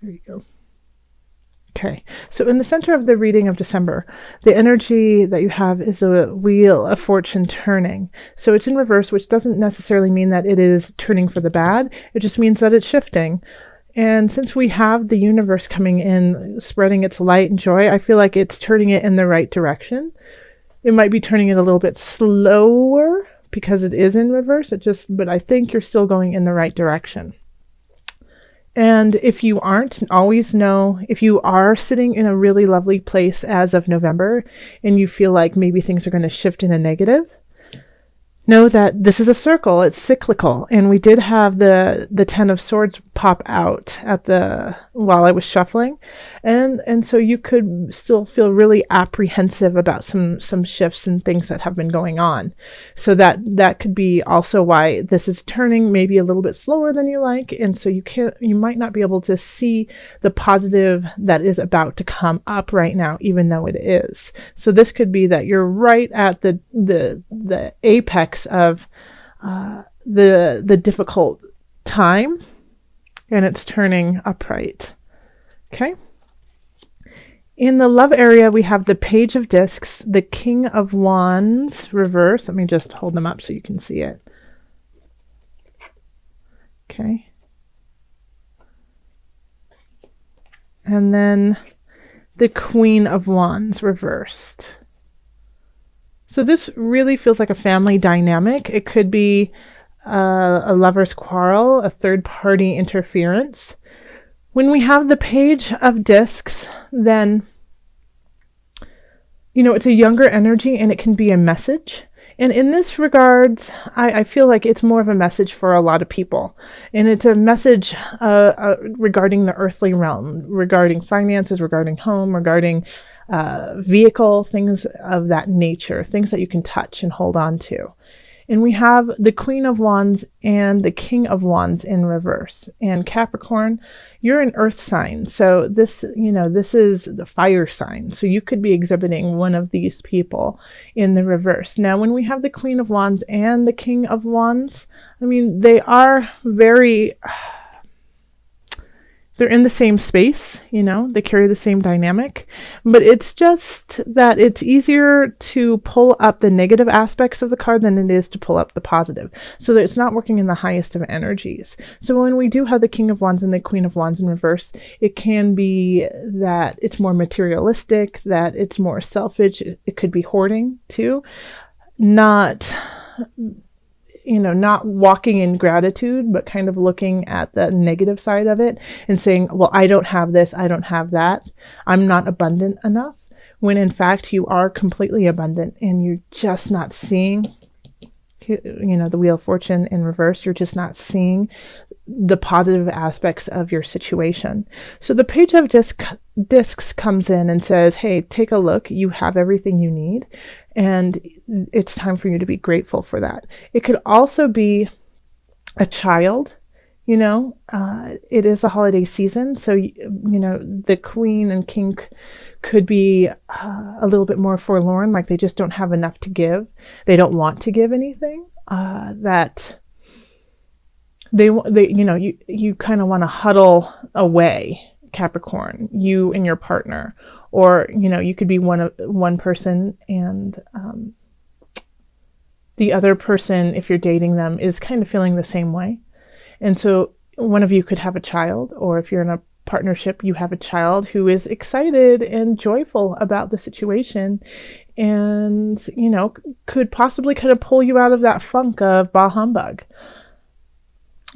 There you go. Okay, so in the center of the reading of December, the energy that you have is a wheel of fortune turning. So it's in reverse, which doesn't necessarily mean that it is turning for the bad. It just means that it's shifting. And since we have the universe coming in, spreading its light and joy, I feel like it's turning it in the right direction. It might be turning it a little bit slower because it is in reverse. But I think you're still going in the right direction. And if you aren't, always know if you are sitting in a really lovely place as of November and you feel like maybe things are going to shift in a negative, know that this is a circle. It's cyclical. And we did have the Ten of Swords pop out while I was shuffling. And so you could still feel really apprehensive about some shifts and things that have been going on. So that could be also why this is turning maybe a little bit slower than you like. And so you might not be able to see the positive that is about to come up right now, even though it is. So this could be that you're right at the apex of the difficult time, and it's turning upright. Okay. In the love area, we have the Page of Discs, the King of Wands reverse. Let me just hold them up so you can see it. Okay. And then the Queen of Wands reversed. So this really feels like a family dynamic. It could be a lover's quarrel, a third-party interference. When we have the Page of Discs, then, it's a younger energy and it can be a message. And in this regards, I feel like it's more of a message for a lot of people. And it's a message regarding the earthly realm, regarding finances, regarding home, regarding vehicle, things of that nature, things that you can touch and hold on to. And we have the Queen of Wands and the King of Wands in reverse. And Capricorn, you're an earth sign. So this is the fire sign. So you could be exhibiting one of these people in the reverse. Now, when we have the Queen of Wands and the King of Wands, they are they're in the same space, they carry the same dynamic, but it's just that it's easier to pull up the negative aspects of the card than it is to pull up the positive, so that it's not working in the highest of energies. So when we do have the King of Wands and the Queen of Wands in reverse, it can be that it's more materialistic, that it's more selfish. It could be hoarding too, not walking in gratitude, but kind of looking at the negative side of it and saying, well, I don't have this, I don't have that, I'm not abundant enough, when in fact you are completely abundant and you're just not seeing, the Wheel of Fortune in reverse, you're just not seeing the positive aspects of your situation. So the Page of Discs comes in and says, hey, take a look, you have everything you need. And it's time for you to be grateful for that. It could also be a child, it is a holiday season. So, the Queen and King could be a little bit more forlorn, like they just don't have enough to give. They don't want to give anything, that you kind of want to huddle away, Capricorn, you and your partner. Or, you could be one person and the other person, if you're dating them, is kind of feeling the same way. And so one of you could have a child, or if you're in a partnership, you have a child who is excited and joyful about the situation and, could possibly kind of pull you out of that funk of bah humbug.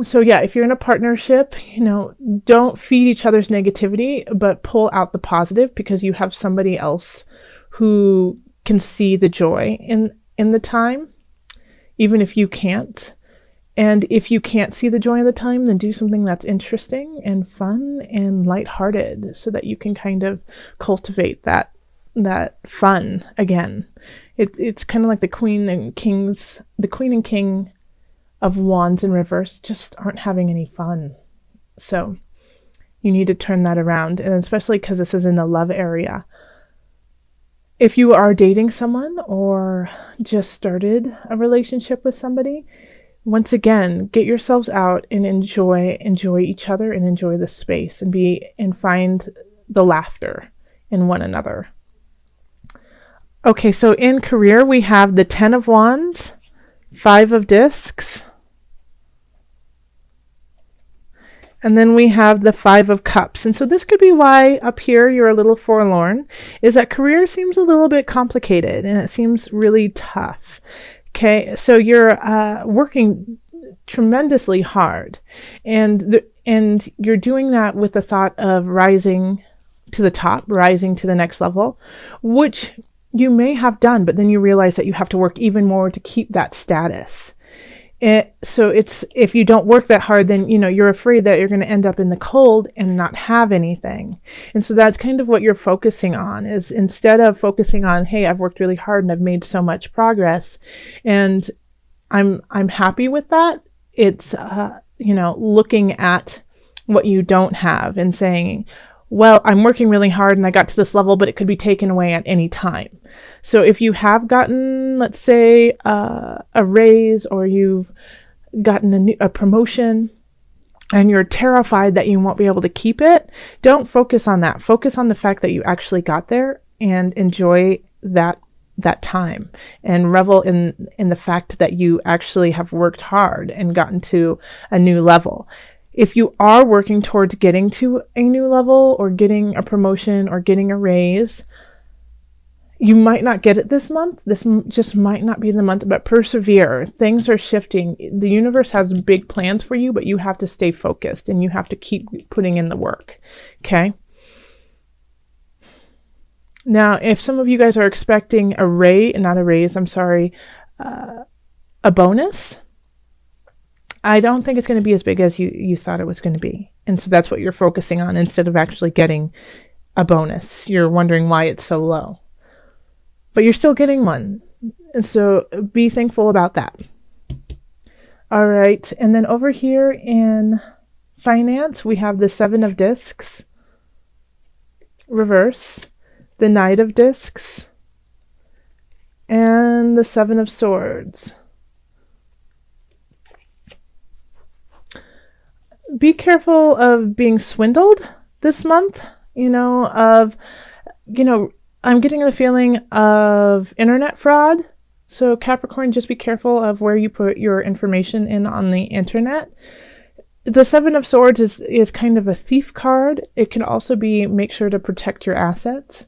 So yeah, if you're in a partnership, don't feed each other's negativity, but pull out the positive, because you have somebody else who can see the joy in the time, even if you can't. And if you can't see the joy in the time, then do something that's interesting and fun and lighthearted, so that you can kind of cultivate that fun again. It's kind of like the Queen and King of Wands in reverse just aren't having any fun. So you need to turn that around, and especially because this is in the love area. If you are dating someone or just started a relationship with somebody, once again, get yourselves out and enjoy each other and enjoy the space and find the laughter in one another. Okay, so in career we have the 10 of Wands, 5 of Discs, and then we have the 5 of Cups. And so this could be why up here you're a little forlorn, is that career seems a little bit complicated and it seems really tough. Okay, so you're working tremendously hard, and you're doing that with the thought of rising to the top, rising to the next level, which you may have done, but then you realize that you have to work even more to keep that status. So if you don't work that hard, then you're afraid that you're going to end up in the cold and not have anything. And so that's kind of what you're focusing on, is instead of focusing on, hey, I've worked really hard and I've made so much progress and I'm happy with that. It's looking at what you don't have and saying, well, I'm working really hard and I got to this level, but it could be taken away at any time. So if you have gotten, let's say, a raise, or you've gotten a promotion and you're terrified that you won't be able to keep it, don't focus on that. Focus on the fact that you actually got there and enjoy that time and revel in the fact that you actually have worked hard and gotten to a new level. If you are working towards getting to a new level or getting a promotion or getting a raise, you might not get it this month. This just might not be the month, but persevere. Things are shifting. The universe has big plans for you, but you have to stay focused and you have to keep putting in the work. Okay? Now, if some of you guys are expecting a bonus, I don't think it's going to be as big as you thought it was going to be. And so that's what you're focusing on instead of actually getting a bonus. You're wondering why it's so low. But you're still getting one. And so be thankful about that. All right. And then over here in finance, we have the 7 of Discs, reverse, the Knight of Discs, and the 7 of Swords. Be careful of being swindled this month, I'm getting the feeling of internet fraud. So Capricorn, just be careful of where you put your information in on the internet. The 7 of Swords is kind of a thief card. It can also be make sure to protect your assets.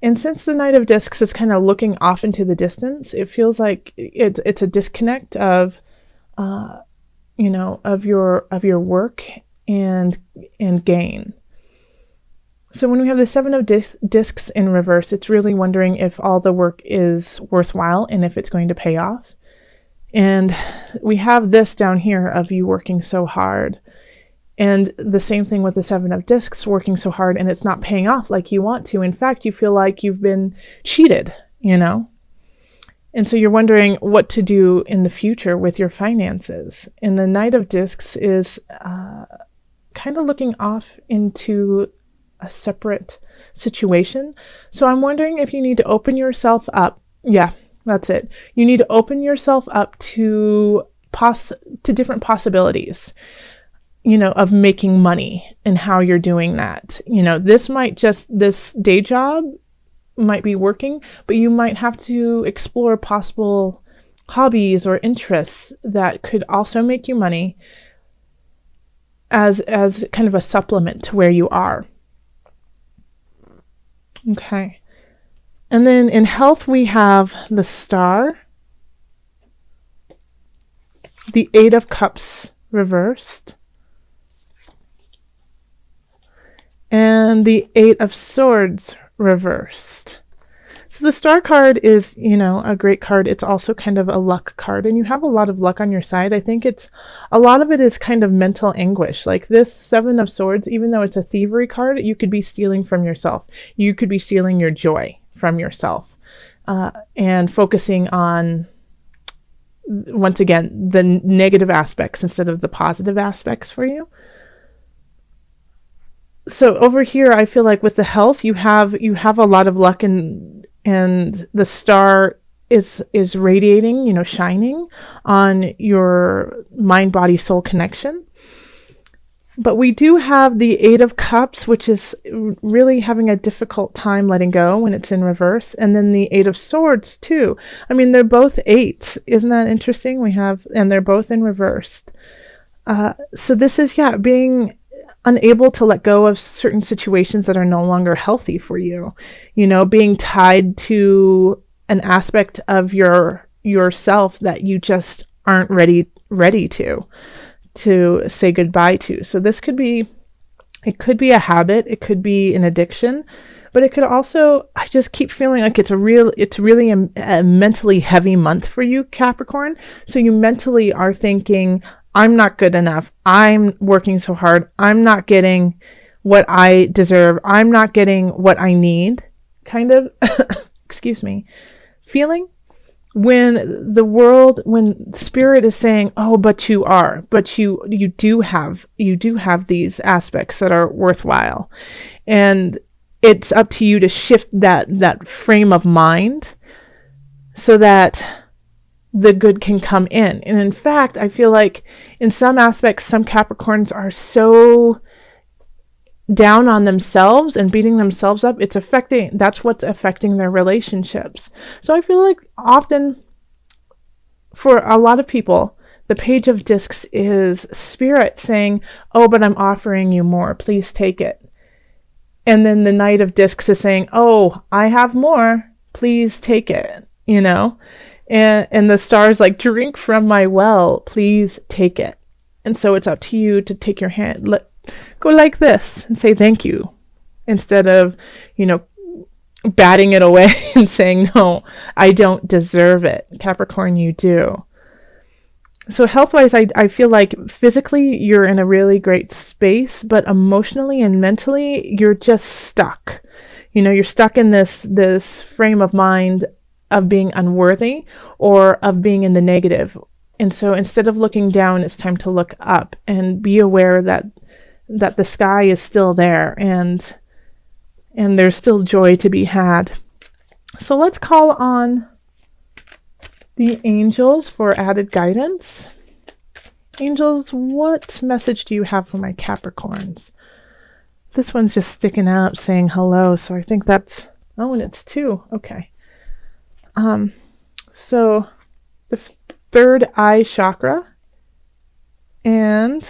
And since the Knight of Discs is kind of looking off into the distance, it feels like it's a disconnect of your work and gain. So when we have the 7 of Discs in reverse, it's really wondering if all the work is worthwhile and if it's going to pay off. And we have this down here of you working so hard. And the same thing with the 7 of Discs, working so hard and it's not paying off like you want to. In fact, you feel like you've been cheated, And so you're wondering what to do in the future with your finances. And the Knight of Discs is kind of looking off into a separate situation. So I'm wondering if you need to open yourself up. Yeah, that's it. You need to open yourself up to different possibilities, of making money and how you're doing that. This day job might be working, but you might have to explore possible hobbies or interests that could also make you money as kind of a supplement to where you are. Okay. And then in health, we have the Star, the 8 of Cups reversed, and the 8 of Swords reversed. So the Star card is, a great card. It's also kind of a luck card, and you have a lot of luck on your side. I think a lot of it is kind of mental anguish. Like this 7 of Swords, even though it's a thievery card, you could be stealing from yourself. You could be stealing your joy from yourself and focusing on, once again, the negative aspects instead of the positive aspects for you. So over here, I feel like with the health, you have a lot of luck, and the Star is radiating, shining on your mind, body, soul connection. But we do have the Eight of Cups, which is really having a difficult time letting go when it's in reverse. And then the Eight of Swords, too. I mean, they're both eights. Isn't that interesting? And they're both in reverse. So this is, being unable to let go of certain situations that are no longer healthy for you. Being tied to an aspect of yourself that you just aren't ready to say goodbye to. So it could be a habit, it could be an addiction, but it could also, I just keep feeling like it's really a mentally heavy month for you, Capricorn. So you mentally are thinking, I'm not good enough, I'm working so hard, I'm not getting what I deserve, I'm not getting what I need, kind of, excuse me, feeling. When spirit is saying, oh, but you do have these aspects that are worthwhile, and it's up to you to shift that frame of mind so that the good can come in. And in fact, I feel like in some aspects, some Capricorns are so down on themselves and beating themselves up, that's what's affecting their relationships. So I feel like often for a lot of people, the Page of Discs is spirit saying, oh, but I'm offering you more, please take it. And then the Knight of Discs is saying, oh, I have more, please take it, and the stars like, drink from my well, please take it. And so it's up to you to take your hand, go like this and say thank you, instead of, batting it away and saying, no, I don't deserve it. Capricorn, you do. So health-wise, I feel like physically you're in a really great space, but emotionally and mentally you're just stuck. You're stuck in this frame of mind of being unworthy or of being in the negative. And so instead of looking down, it's time to look up and be aware that the sky is still there and there's still joy to be had. So let's call on the angels for added guidance. Angels, what message do you have for my Capricorns? This one's just sticking out saying hello, so I think that's, oh, and it's 2. Okay. So the third eye chakra and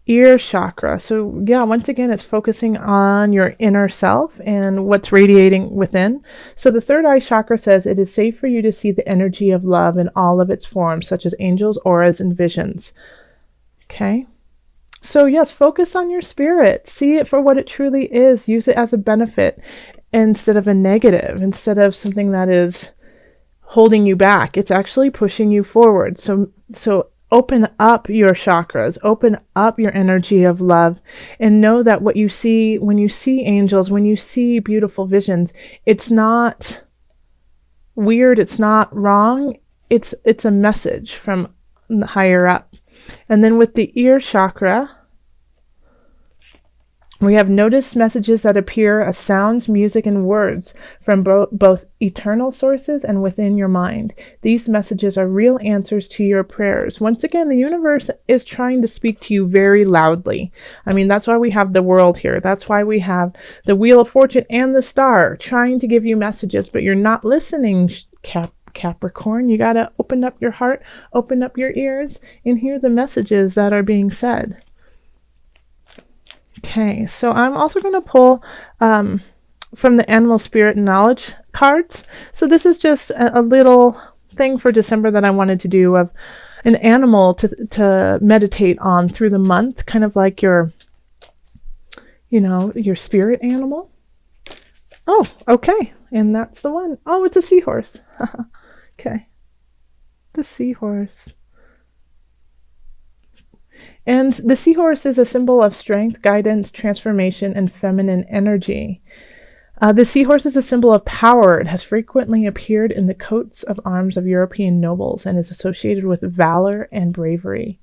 ear chakra. So once again, it's focusing on your inner self and what's radiating within. So the third eye chakra says it is safe for you to see the energy of love in all of its forms, such as angels, auras, and visions. Okay. So yes, focus on your spirit. See it for what it truly is. Use it as a benefit instead of a negative, instead of something that is holding you back. It's actually pushing you forward. So open up your chakras, open up your energy of love, and know that what you see, when you see angels, when you see beautiful visions, it's not weird, it's not wrong, it's a message from the higher up. And then with the ear chakra, we have noticed messages that appear as sounds, music, and words from both eternal sources and within your mind. These messages are real answers to your prayers. Once again, the universe is trying to speak to you very loudly. I mean, that's why we have the world here. That's why we have the Wheel of Fortune and the star trying to give you messages, but you're not listening, Capricorn. You got to open up your heart, open up your ears, and hear the messages that are being said. Okay, so I'm also going to pull from the Animal Spirit Knowledge cards. So this is just a little thing for December that I wanted to do of an animal to meditate on through the month, kind of like your spirit animal. Oh, okay, and that's the one. Oh, it's a seahorse. Okay, the seahorse. And the seahorse is a symbol of strength, guidance, transformation, and feminine energy. The seahorse is a symbol of power. It has frequently appeared in the coats of arms of European nobles and is associated with valor and bravery.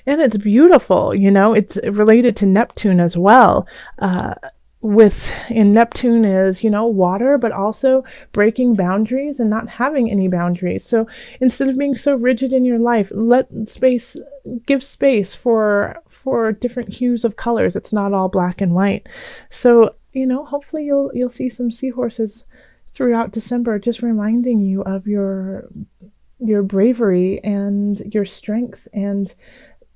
And it's beautiful, it's related to Neptune as well. in Neptune is, water, but also breaking boundaries and not having any boundaries. So instead of being so rigid in your life, give space for different hues of colors. It's not all black and white. So, hopefully you'll see some seahorses throughout December, just reminding you of your bravery and your strength and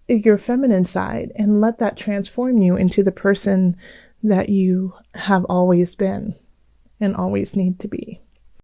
your feminine side, and let that transform you into the person that you have always been and always need to be.